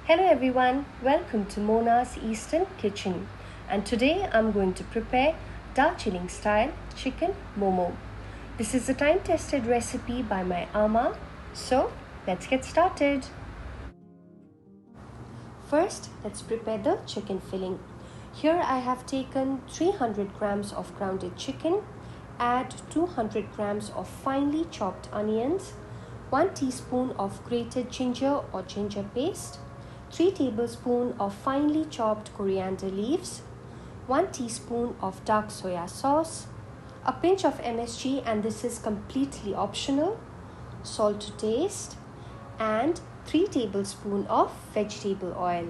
Hello everyone, welcome to Mona's Eastern Kitchen, and today I'm going to prepare Darjeeling style chicken momo. This is a time-tested recipe by my Aama, so let's get started. First, let's prepare the chicken filling. Here I have taken 300 grams of grounded chicken, add 200 grams of finely chopped onions, 1 teaspoon of grated ginger or ginger paste, 3 tablespoons of finely chopped coriander leaves, 1 teaspoon of dark soya sauce, a pinch of MSG, and this is completely optional, salt to taste, and 3 tablespoons of vegetable oil.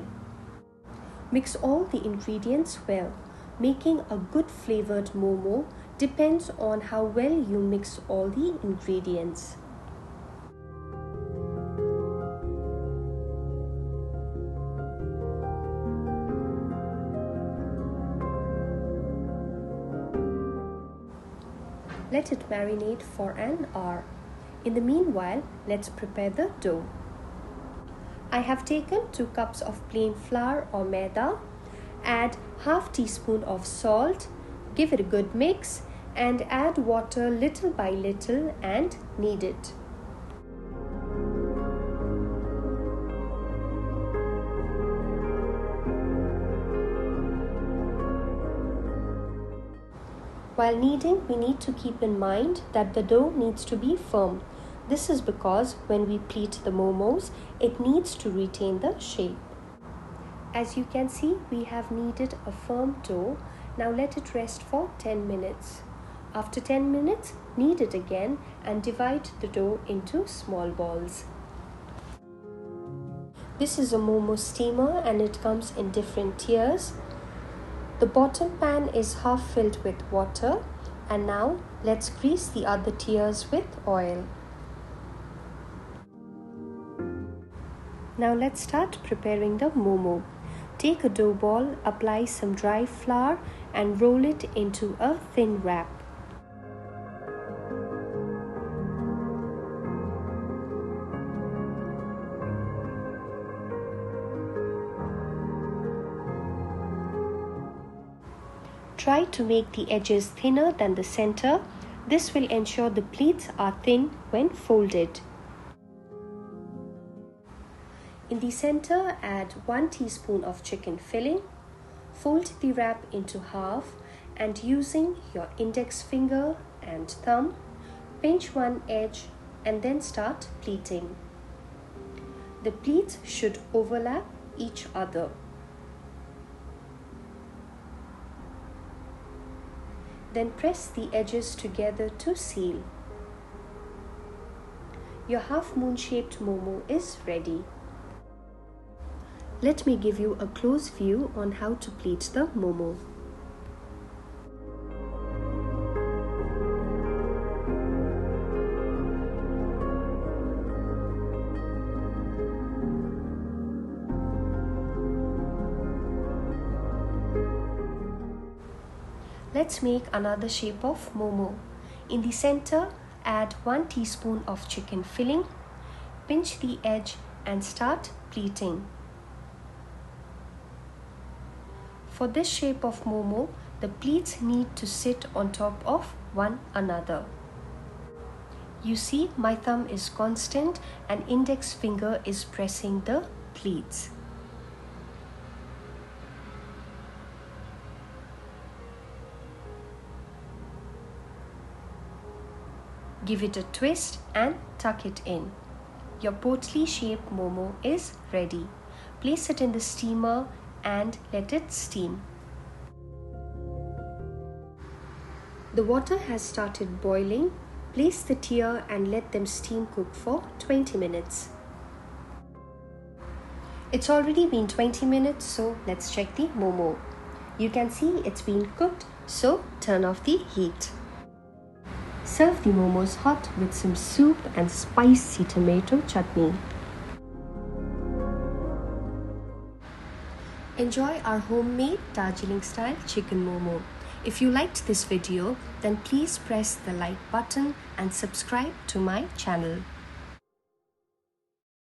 Mix all the ingredients well. Making a good flavored momo depends on how well you mix all the ingredients. Let it marinate for an hour. In the meanwhile, let's prepare the dough. I have taken 2 cups of plain flour or maida, add half teaspoon of salt, give it a good mix, and add water little by little and knead it. While kneading, we need to keep in mind that the dough needs to be firm. This is because when we pleat the momos, it needs to retain the shape. As you can see, we have kneaded a firm dough. Now let it rest for 10 minutes. After 10 minutes, knead it again and divide the dough into small balls. This is a momo steamer and it comes in different tiers. The bottom pan is half filled with water, and now let's grease the other tiers with oil. Now let's start preparing the momo. Take a dough ball, apply some dry flour and roll it into a thin wrap. Try to make the edges thinner than the center. This will ensure the pleats are thin when folded. In the center, add 1 teaspoon of chicken filling. Fold the wrap into half and using your index finger and thumb, pinch one edge and then start pleating. The pleats should overlap each other. Then press the edges together to seal. Your half moon shaped momo is ready. Let me give you a close view on how to pleat the momo. Let's make another shape of momo. In the center, add 1 teaspoon of chicken filling, pinch the edge and start pleating. For this shape of momo, the pleats need to sit on top of one another. You see, my thumb is constant and index finger is pressing the pleats. Give it a twist and tuck it in. Your portly shaped momo is ready. Place it in the steamer and let it steam. The water has started boiling. Place the tier and let them steam cook for 20 minutes. It's already been 20 minutes, so let's check the momo. You can see it's been cooked, so turn off the heat. Serve the momos hot with some soup and spicy tomato chutney. Enjoy our homemade Darjeeling style chicken momo. If you liked this video, then please press the like button and subscribe to my channel.